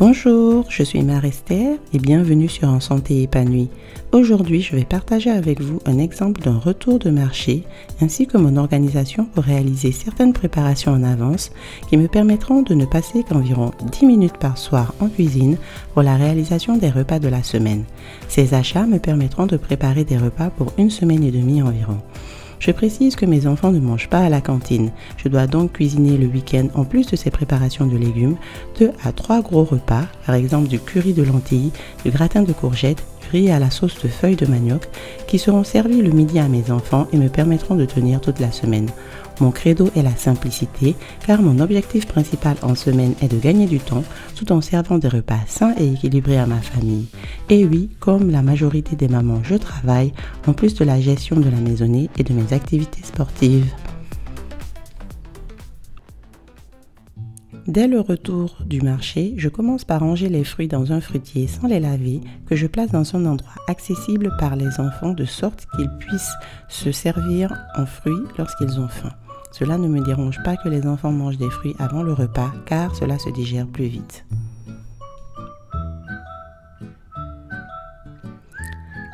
Bonjour, je suis Marie-Esther et bienvenue sur En Santé Épanouie. Aujourd'hui, je vais partager avec vous un exemple d'un retour de marché ainsi que mon organisation pour réaliser certaines préparations en avance qui me permettront de ne passer qu'environ 10 minutes par soir en cuisine pour la réalisation des repas de la semaine. Ces achats me permettront de préparer des repas pour 1 semaine et demie environ. Je précise que mes enfants ne mangent pas à la cantine. Je dois donc cuisiner le week-end en plus de ces préparations de légumes, 2 à 3 gros repas, par exemple du curry de lentilles, du gratin de courgettes, du riz à la sauce de feuilles de manioc, qui seront servis le midi à mes enfants et me permettront de tenir toute la semaine. Mon credo est la simplicité, car mon objectif principal en semaine est de gagner du temps tout en servant des repas sains et équilibrés à ma famille. Et oui, comme la majorité des mamans, je travaille, en plus de la gestion de la maisonnée et de mes activités sportives. Dès le retour du marché, je commence par ranger les fruits dans un fruitier sans les laver, que je place dans un endroit accessible par les enfants de sorte qu'ils puissent se servir en fruits lorsqu'ils ont faim. Cela ne me dérange pas que les enfants mangent des fruits avant le repas, car cela se digère plus vite.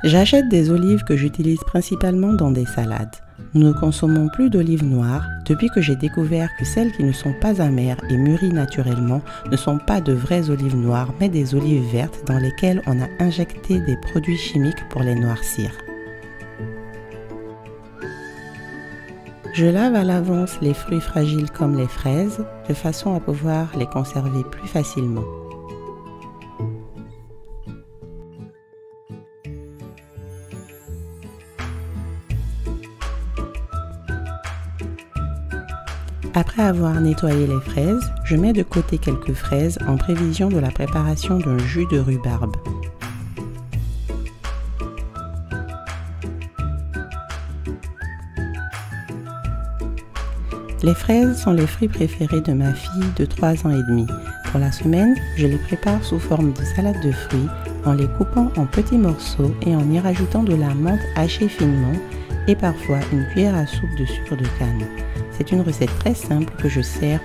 J'achète des olives que j'utilise principalement dans des salades. Nous ne consommons plus d'olives noires depuis que j'ai découvert que celles qui ne sont pas amères et mûries naturellement ne sont pas de vraies olives noires mais des olives vertes dans lesquelles on a injecté des produits chimiques pour les noircir. Je lave à l'avance les fruits fragiles comme les fraises de façon à pouvoir les conserver plus facilement. Après avoir nettoyé les fraises, je mets de côté quelques fraises en prévision de la préparation d'un jus de rhubarbe. Les fraises sont les fruits préférés de ma fille de 3 ans et demi. Pour la semaine, je les prépare sous forme de salade de fruits en les coupant en petits morceaux et en y rajoutant de la menthe hachée finement et parfois une cuillère à soupe de sucre de canne. C'est une recette très simple que je sers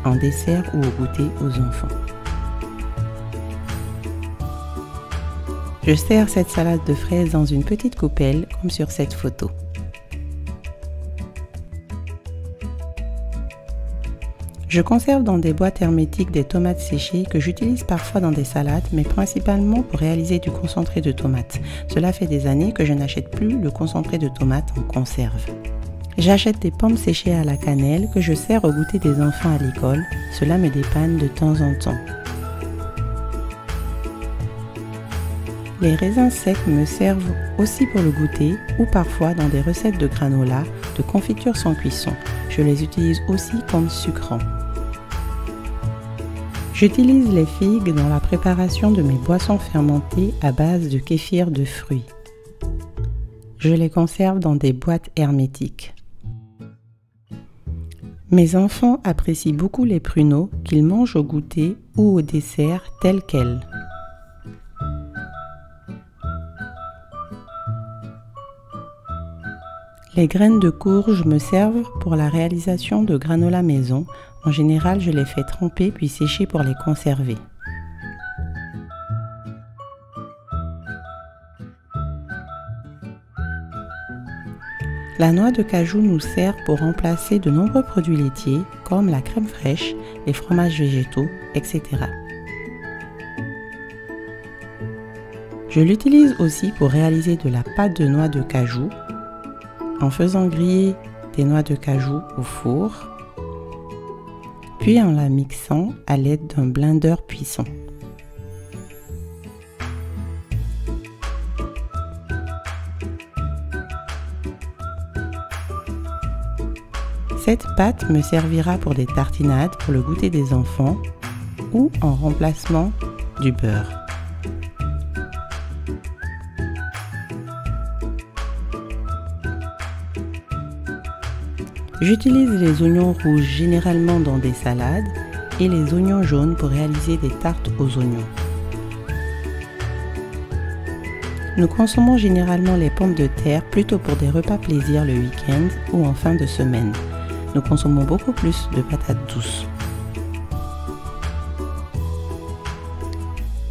en dessert ou au goûter aux enfants. Je sers cette salade de fraises dans une petite coupelle comme sur cette photo. Je conserve dans des boîtes hermétiques des tomates séchées que j'utilise parfois dans des salades, mais principalement pour réaliser du concentré de tomates. Cela fait des années que je n'achète plus le concentré de tomates en conserve. J'achète des pommes séchées à la cannelle que je sers au goûter des enfants à l'école. Cela me dépanne de temps en temps. Les raisins secs me servent aussi pour le goûter ou parfois dans des recettes de granola, de confiture sans cuisson. Je les utilise aussi comme sucrants. J'utilise les figues dans la préparation de mes boissons fermentées à base de kéfir de fruits. Je les conserve dans des boîtes hermétiques. Mes enfants apprécient beaucoup les pruneaux qu'ils mangent au goûter ou au dessert tels quels. Les graines de courge me servent pour la réalisation de granola maison. En général, je les fais tremper puis sécher pour les conserver. La noix de cajou nous sert pour remplacer de nombreux produits laitiers comme la crème fraîche, les fromages végétaux, etc. Je l'utilise aussi pour réaliser de la pâte de noix de cajou en faisant griller des noix de cajou au four, puis en la mixant à l'aide d'un blender puissant. Cette pâte me servira pour des tartinades pour le goûter des enfants ou en remplacement du beurre. J'utilise les oignons rouges généralement dans des salades et les oignons jaunes pour réaliser des tartes aux oignons. Nous consommons généralement les pommes de terre plutôt pour des repas plaisir le week-end ou en fin de semaine. Nous consommons beaucoup plus de patates douces.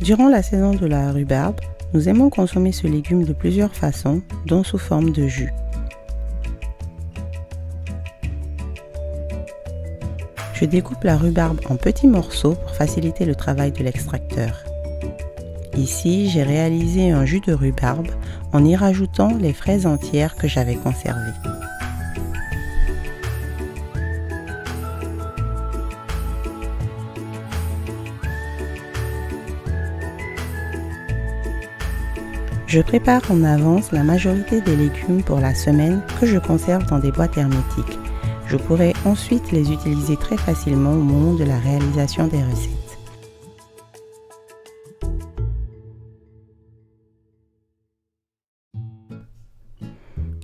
Durant la saison de la rhubarbe, nous aimons consommer ce légume de plusieurs façons, dont sous forme de jus. Je découpe la rhubarbe en petits morceaux pour faciliter le travail de l'extracteur. Ici, j'ai réalisé un jus de rhubarbe en y rajoutant les fraises entières que j'avais conservées. Je prépare en avance la majorité des légumes pour la semaine que je conserve dans des boîtes hermétiques. Je pourrai ensuite les utiliser très facilement au moment de la réalisation des recettes.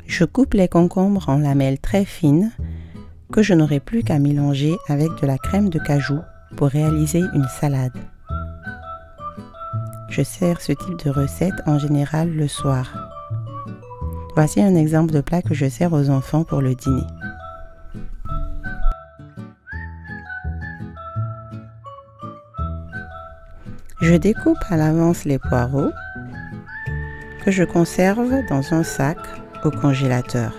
Je coupe les concombres en lamelles très fines que je n'aurai plus qu'à mélanger avec de la crème de cajou pour réaliser une salade. Je sers ce type de recette en général le soir. Voici un exemple de plat que je sers aux enfants pour le dîner. Je découpe à l'avance les poireaux que je conserve dans un sac au congélateur.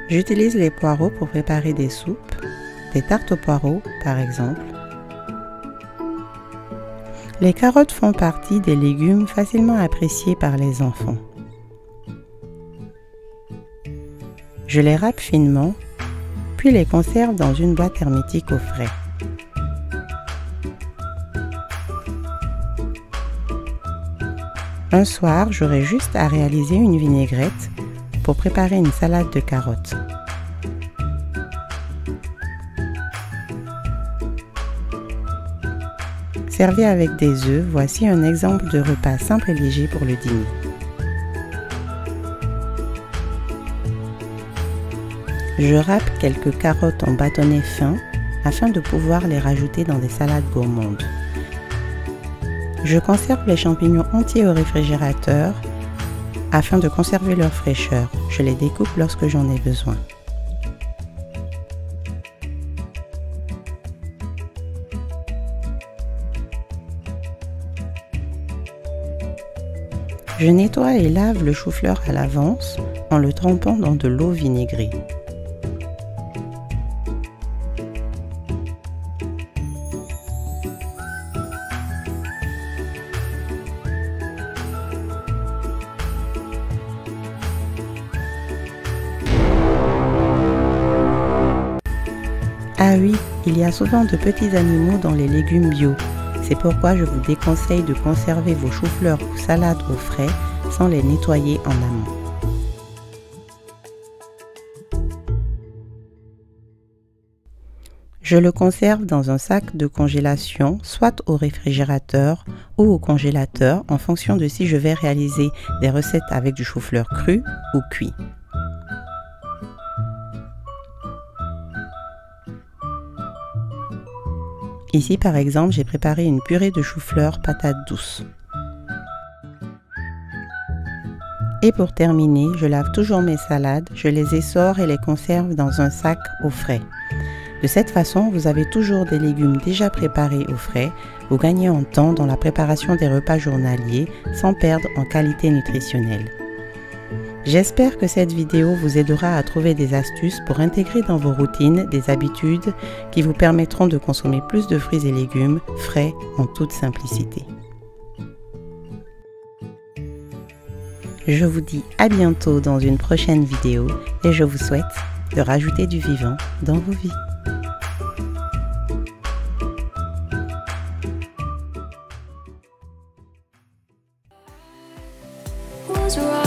J'utilise les poireaux pour préparer des soupes, des tartes aux poireaux par exemple. Les carottes font partie des légumes facilement appréciés par les enfants. Je les râpe finement, puis les conserve dans une boîte hermétique au frais. Un soir, j'aurai juste à réaliser une vinaigrette pour préparer une salade de carottes. Servi avec des œufs, voici un exemple de repas simple et léger pour le dîner. Je râpe quelques carottes en bâtonnets fins afin de pouvoir les rajouter dans des salades gourmandes. Je conserve les champignons entiers au réfrigérateur afin de conserver leur fraîcheur. Je les découpe lorsque j'en ai besoin. Je nettoie et lave le chou-fleur à l'avance en le trempant dans de l'eau vinaigrée. Ah oui, il y a souvent de petits animaux dans les légumes bio. C'est pourquoi je vous déconseille de conserver vos choux-fleurs ou salades au frais sans les nettoyer en amont. Je le conserve dans un sac de congélation, soit au réfrigérateur ou au congélateur en fonction de si je vais réaliser des recettes avec du chou-fleur cru ou cuit. Ici, par exemple, j'ai préparé une purée de chou-fleur patates douces. Et pour terminer, je lave toujours mes salades, je les essore et les conserve dans un sac au frais. De cette façon, vous avez toujours des légumes déjà préparés au frais, vous gagnez en temps dans la préparation des repas journaliers sans perdre en qualité nutritionnelle. J'espère que cette vidéo vous aidera à trouver des astuces pour intégrer dans vos routines des habitudes qui vous permettront de consommer plus de fruits et légumes frais en toute simplicité. Je vous dis à bientôt dans une prochaine vidéo et je vous souhaite de rajouter du vivant dans vos vies. Was right.